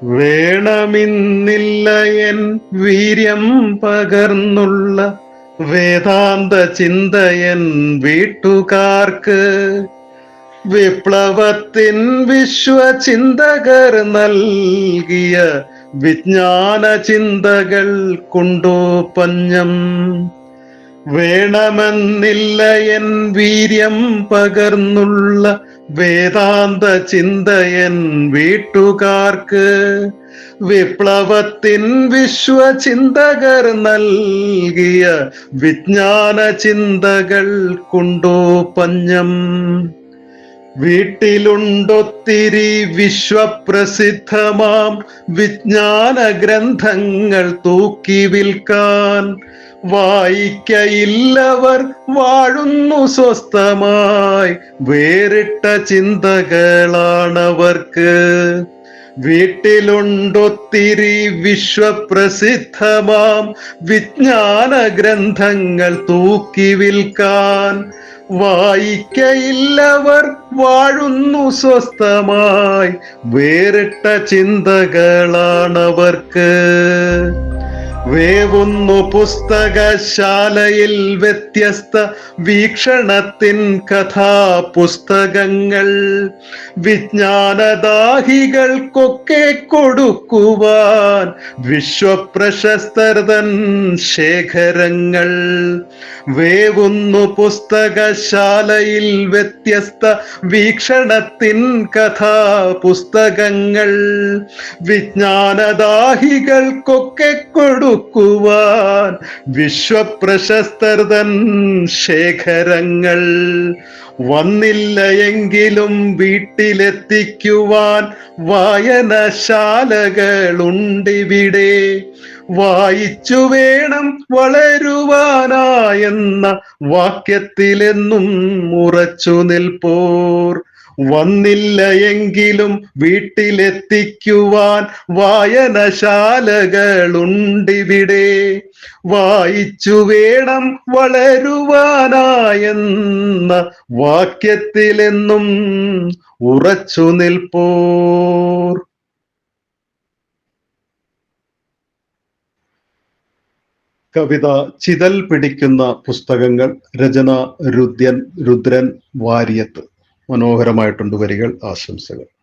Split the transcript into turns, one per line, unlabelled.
വേണമിന്നില്ല N വീര്യം പകർന്നുള്ള വേദാന്ത ചിന്തയൻ വീട്ടുകാർക്ക്. വിപ്ലവത്തിൻ വിശ്വചിന്തകർ നൽകിയ വിജ്ഞാന ചിന്തകൾ കൊണ്ടു പഞ്ഞം. വേണമെന്നില്ല എൻ വീര്യം പകർന്നുള്ള വേദാന്ത ചിന്തയൻ വീട്ടുകാർക്ക്. വിപ്ലവത്തിൻ വിശ്വചിന്തകർ നൽകിയ വിജ്ഞാന ചിന്തകൾ കൊണ്ടു പഞ്ഞം. വീട്ടിലുണ്ടൊത്തിരി വിശ്വപ്രസിദ്ധമാം വിജ്ഞാന ഗ്രന്ഥങ്ങൾ തൂക്കി വിൽക്കാൻ. വായിക്കയില്ലവർ വാഴുന്നു സ്വസ്ഥമായി, വേറിട്ട ചിന്തകളാണവർക്ക്. വീട്ടിലുണ്ടൊത്തിരി വിശ്വപ്രസിദ്ധമാം വിജ്ഞാന ഗ്രന്ഥങ്ങൾ തൂക്കി വിൽക്കാൻ. വായിക്കയില്ലവർ വാഴുന്നു സ്വസ്ഥമായി, വേറിട്ട ചിന്തകളാണവർക്ക്. വേവുന്നു പുസ്തകശാലയിൽ വ്യത്യസ്ത വീക്ഷണത്തിൻ കഥാപുസ്തകങ്ങൾ. വിജ്ഞാനദാഹികൾക്കൊക്കെ കൊടുക്കുവാൻ വിശ്വപ്രശസ്തർതൻ ശേഖരങ്ങൾ. വേവുന്നു പുസ്തകശാലയിൽ വ്യത്യസ്ത വീക്ഷണത്തിൻ കഥാപുസ്തകങ്ങൾ. വിജ്ഞാനദാഹികൾക്കൊക്കെ കൊടുക്കുവാൻ വിശ്വപ്രശസ്തർതൻ ശേഖരങ്ങൾ. വന്നില്ല എങ്കിലും വീട്ടിലെത്തിക്കുവാൻ വായനശാലകളുണ്ടിവിടെ. വായിച്ചു വേണം വളരുവാനായെന്ന വാക്യത്തിലെന്നും ഉറച്ചു നിൽപ്പോർ. വന്നില്ല എങ്കിലും വീട്ടിലെത്തിക്കുവാൻ വായനശാലകളുണ്ടിവിടെ. വായിച്ചു വേണം വളരുവാനായെന്ന വാക്യത്തിലെന്നും ഉറച്ചു നിൽപ്പോർ. കവിത ചിതൽ പിടിക്കുന്ന പുസ്തകങ്ങൾ. രചന രുദ്രൻ വാര്യത്ത്. മനോഹരമായിട്ടുണ്ട് വരികൾ. ആശംസകൾ.